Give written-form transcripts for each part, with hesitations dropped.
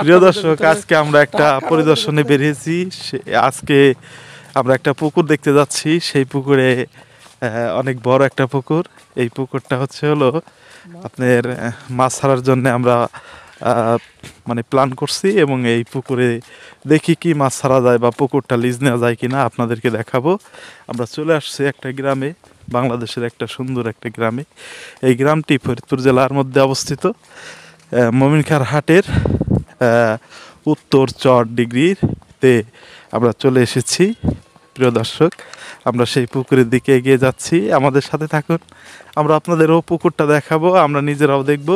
প্রিয় দর্শক, আজকে আমরা একটা পরিদর্শনে বেরিয়েছি। আজকে আমরা একটা পুকুর দেখতে যাচ্ছি। সেই পুকুরে অনেক বড় একটা পুকুর। এই পুকুরটা হলো আপনার মাছ ছাড়ার জন্য আমরা মানে প্ল্যান করছি, এবং এই পুকুরে দেখি কি মাছ ছাড়া যায় বা পুকুরটা লিজ নেওয়া যায় কিনা আপনাদেরকে দেখাবো। আমরা চলে আসছি একটা গ্রামে, বাংলাদেশের একটা সুন্দর একটা গ্রামে। এই গ্রামটি ফরিদপুর জেলার মধ্যে অবস্থিত। মমিনখার হাটের উত্তর চর ডিগ্রিতে আমরা চলে এসেছি। প্রিয় দর্শক, আমরা সেই পুকুরের দিকে এগিয়ে যাচ্ছি। আমাদের সাথে থাকুন, আমরা আপনাদেরও পুকুরটা দেখাবো, আমরা নিজেরাও দেখব।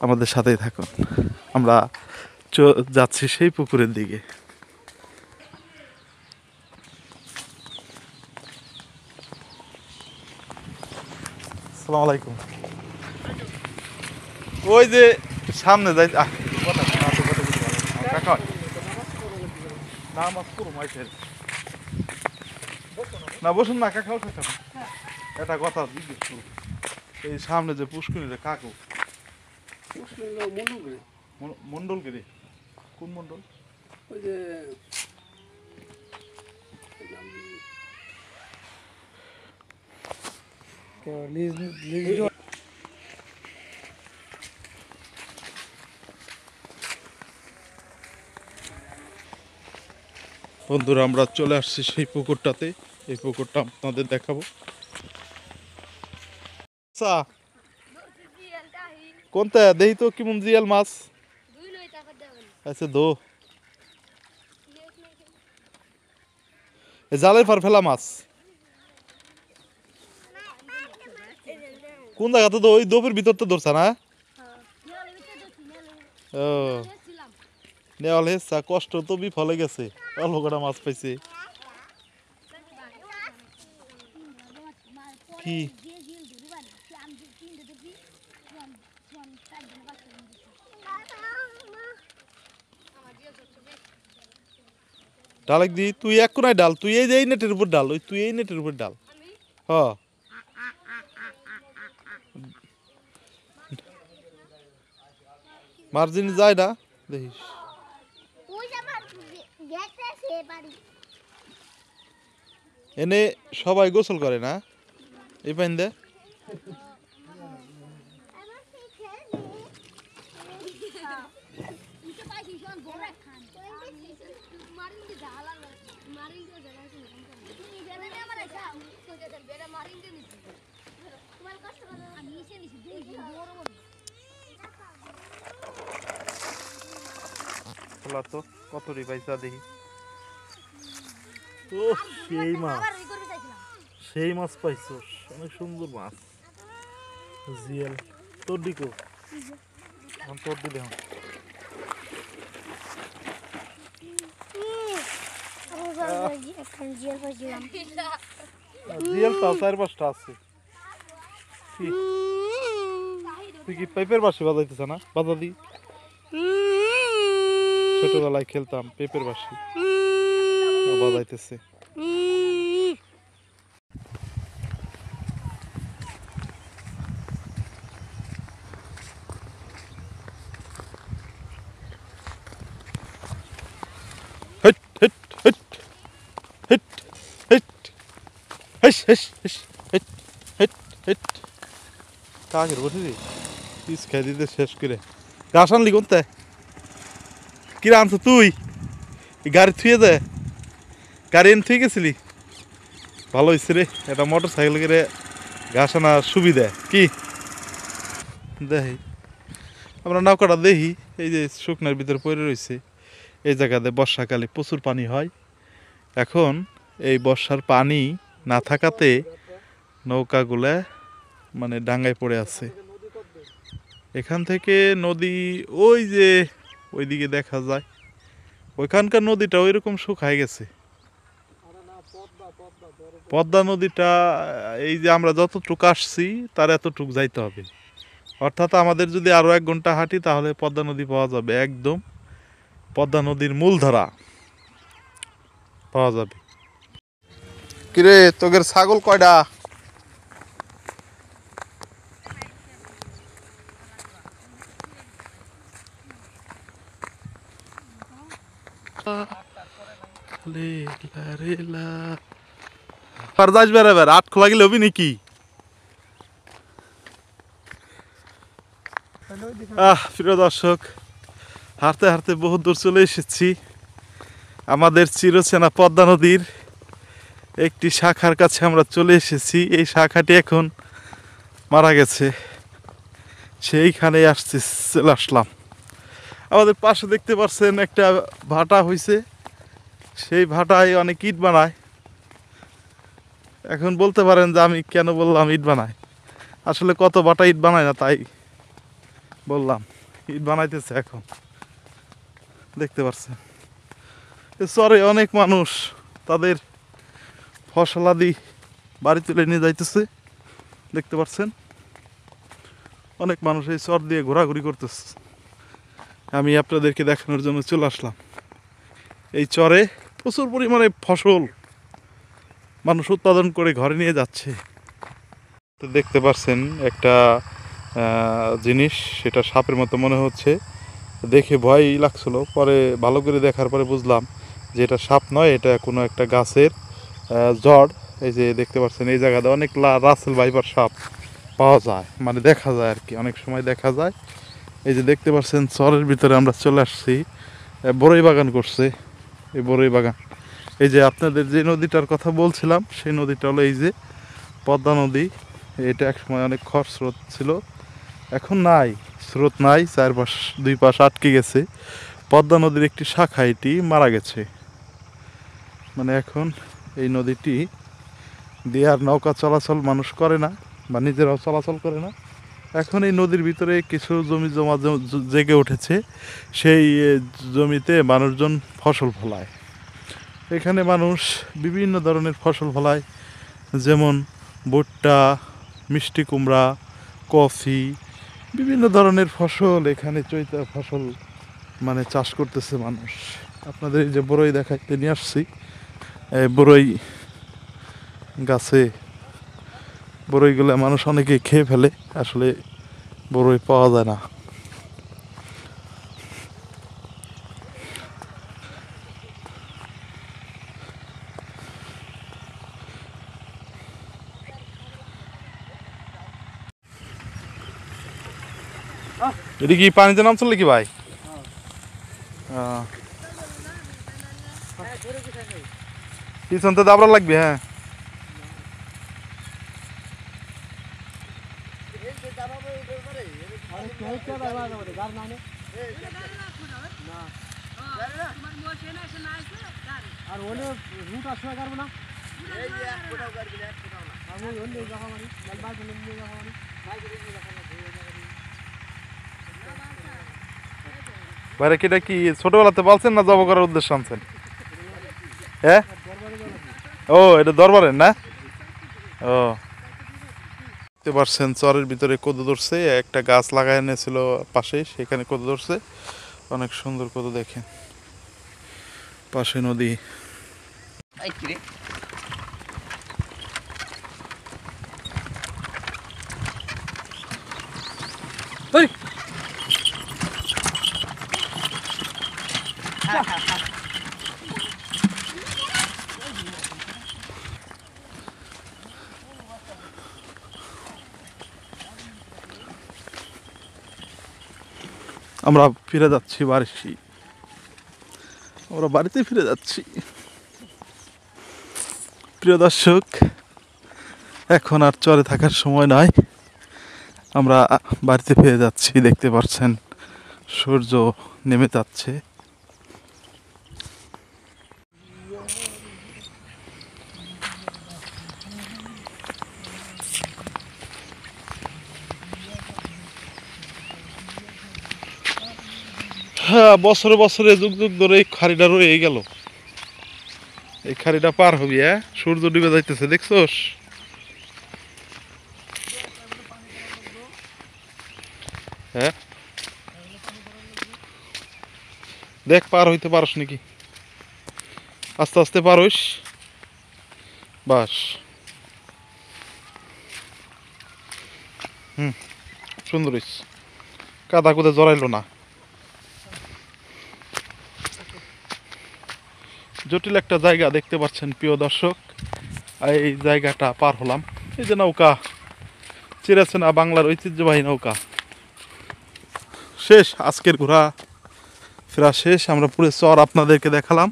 আমাদের সাথেই থাকুন, আমরা যাচ্ছি সেই পুকুরের দিকে। আসসালামু আলাইকুম। ওই যে সামনে যাই না, বসুন না কাকাও থাকা। এটা কথা জিজ্ঞেস করুন, এই সামনে যে পুষ্করিণী কাকু মন্ডলগিরি, কোন মন্ডল? ওই যে বন্ধুরা, আমরা চলে আসছি সেই পুকুরটাতে। এই পুকুরটা আপনাদের দেখাবো। কোনটা দেখি তো কেমন জিয়াল মাছ। আচ্ছা, দো জালের পার ফেলা মাছ কোন জায়গাতে? তো ওই দোপের ভিতর তো ধরছা না? ও নেওয়াল হেসা, কষ্ট তো বিফলে গেছে, অল্প কটা মাছ পাইছে। কি ডালেক দি তুই এক কোনায় ডাল, তুই এই নেটের উপর ডাল, ওই তুই এই নেটের উপর ডাল। হ মার্জিন যায় না দেখিস। এনে সবাই গোসল করে না এই পাইন দে। তো কতরি পয়সা দেখি। ও সেই মাছ, সেই মাছ পাইছো, অনেক সুন্দর মাছ। জিয়াল তোর দিকো তোর দিলে জিয়াল তাও 4-5টা আছে। তুই কি পাইপের বাঁশি বাজাইতেছ না? বাজা দি। ছোটবেলায় খেলতাম পেঁপের বাঁশি, বাজাইতেছে। কাকের বসেছি পিস খাই দিতে শেষ করে। গাছ আনলি কোনতে? কিরা আনছো তুই? গাড়ি থুয়ে দে, গাড়ি এনে থুয়ে গেছিলি? ভালো হয়েছে রে, এটা মোটর সাইকেল করে ঘাস আনার সুবিধা। কি দেখি আমরা নৌকাটা দেখি, এই যে শুকনার ভিতরে পড়ে রয়েছে। এই জায়গাতে বর্ষাকালে প্রচুর পানি হয়। এখন এই বর্ষার পানি না থাকাতে নৌকাগুলা মানে ডাঙ্গায় পড়ে আছে। এখান থেকে নদী ওই যে ওইদিকে দেখা যায়, ওইখানকার নদীটা ওই রকম শুকায় গেছে। পদ্মা নদীটা এই যে আমরা যতটুকু আসছি তার এতটুকু যাইতে হবে, অর্থাৎ আমাদের যদি আরো 1 ঘন্টা হাঁটি তাহলে পদ্মা নদী পাওয়া যাবে। একদম পদ্মা নদীর মূলধারা পাওয়া যাবে। কিরে তোদের ছাগল কয়টা? যাস বেড়াবার আট খোলা গেলে হবি নাকি? প্রিয় দর্শক, হাঁটতে হাঁটতে বহু দূর চলে এসেছি। আমাদের চিরচেনা পদ্মা নদীর একটি শাখার কাছে আমরা চলে এসেছি। এই শাখাটি এখন মারা গেছে, সেইখানে চলে আসলাম। আমাদের পাশে দেখতে পাচ্ছেন একটা ভাটা হয়েছে, সেই ভাটায় অনেক ইট বানায়। এখন বলতে পারেন যে আমি কেন বললাম ইট বানায়, আসলে কত ভাটা ইট বানায় না তাই বললাম। ইট বানাইতেছে এখন, দেখতে পাচ্ছেন। চরে অনেক মানুষ তাদের ফসলাদি বাড়ি তুলে নিয়ে যাইতেছে, দেখতে পাচ্ছেন। অনেক মানুষ এই চর দিয়ে ঘোরাঘুরি করতেছে। আমি আপনাদেরকে দেখানোর জন্য চলে আসলাম। এই চরে প্রচুর পরিমাণে ফসল মানুষ উৎপাদন করে ঘরে নিয়ে যাচ্ছে। তো দেখতে পাচ্ছেন একটা জিনিস, সেটা সাপের মতো মনে হচ্ছে। দেখে ভয়ই লাগছিল, পরে ভালো করে দেখার পরে বুঝলাম যে এটা সাপ নয়, এটা কোনো একটা গাছের জড়। এই যে দেখতে পাচ্ছেন এই জায়গাতে অনেক রাসেল ভাইপার সাপ পাওয়া যায়, মানে দেখা যায় আর কি, অনেক সময় দেখা যায়। এই যে দেখতে পাচ্ছেন চরের ভিতরে আমরা চলে আসছি। বড়ই বাগান করছে, এই বড়ই বাগান। এই যে আপনাদের যে নদীটার কথা বলছিলাম, সেই নদীটা হলো এই যে পদ্মা নদী। এটা একসময় অনেক স্রোত ছিল, এখন নাই, স্রোত নাই, দুই পাশ আটকে গেছে। পদ্মা নদীর একটি শাখা এটি মারা গেছে, মানে এখন এই নদীটি দিয়ে আর নৌকা চলাচল মানুষ করে না, বা নিজেরাও চলাচল করে না। এখন এই নদীর ভিতরে কিছু জমি জমা জেগে উঠেছে, সেই জমিতে মানুষজন ফসল ফলায়। এখানে মানুষ বিভিন্ন ধরনের ফসল ফলায়, যেমন ভুট্টা, মিষ্টি কুমড়া, কফি, বিভিন্ন ধরনের ফসল এখানে চৈতা ফসল মানে চাষ করতেছে মানুষ। আপনাদের এই যে বড়ই দেখাইতে নিয়ে আসছি, বড়ই গাছে বড়ইগুলো মানুষ অনেকে খেয়ে ফেলে, আসলে বড়ই পাওয়া যায় না। এটা কি পানিতে নাম চললে কি ভাই? পিছন তো দাবড়া লাগবে। হ্যাঁ, বাইরে কিটা কি ছোটবেলাতে বলছেন না জব করার উদ্দেশ্যে আনছেন? হ্যাঁ, ও এটা দরবারের না? ও, দেখতে পারছেন চরের ভিতরে কদু ধরছে, একটা গাছ লাগাই এনেছিল পাশে, সেখানে কদু ধরছে, অনেক সুন্দর কদু। দেখেন পাশে নদী। আমরা ফিরে যাচ্ছি বাড়ি, আমরা বাড়িতে ফিরে যাচ্ছি। প্রিয় দর্শক, এখন আর চরে থাকার সময় নয়, আমরা বাড়িতে ফিরে যাচ্ছি। দেখতে পাচ্ছেন সূর্য নেমে যাচ্ছে। হ্যাঁ, বছরে বছরে যুগ যুগ ধরে এই খাড়িটা রয়ে গেল। এই খাড়িটা পার হবি, হ্যাঁ, সূর্য ডুবে যাইতেছে, দেখছোস? হ্যাঁ, দেখ পার হইতে পারস নাকি, আস্তে আস্তে পার হইস, বাস। সুন্দর হইস, কাদা কুদে জড়াইলো না। জটিল একটা জায়গা দেখতে পাচ্ছেন প্রিয় দর্শক। এই জায়গাটা পার হলাম, এই যে নৌকা চিরাচেনা বাংলার ঐতিহ্যবাহী নৌকা। শেষ আজকের ঘোরা ফেরা শেষ। আমরা পুরো চর আপনাদেরকে দেখালাম,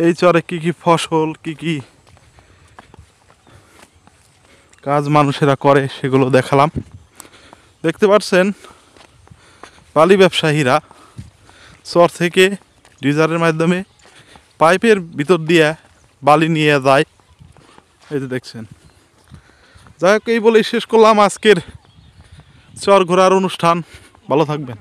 এই চরে কি কি ফসল কি কি কাজ মানুষেরা করে সেগুলো দেখালাম। দেখতে পাচ্ছেন বালি ব্যবসায়ীরা চর থেকে ডিজারের মাধ্যমে পাইপের ভিতর দিয়ে বালি নিয়ে যায়, এই যে দেখছেন। যাই হোক, এই বলেই শেষ করলাম আজকের চর ঘোরার অনুষ্ঠান। ভালো থাকবেন।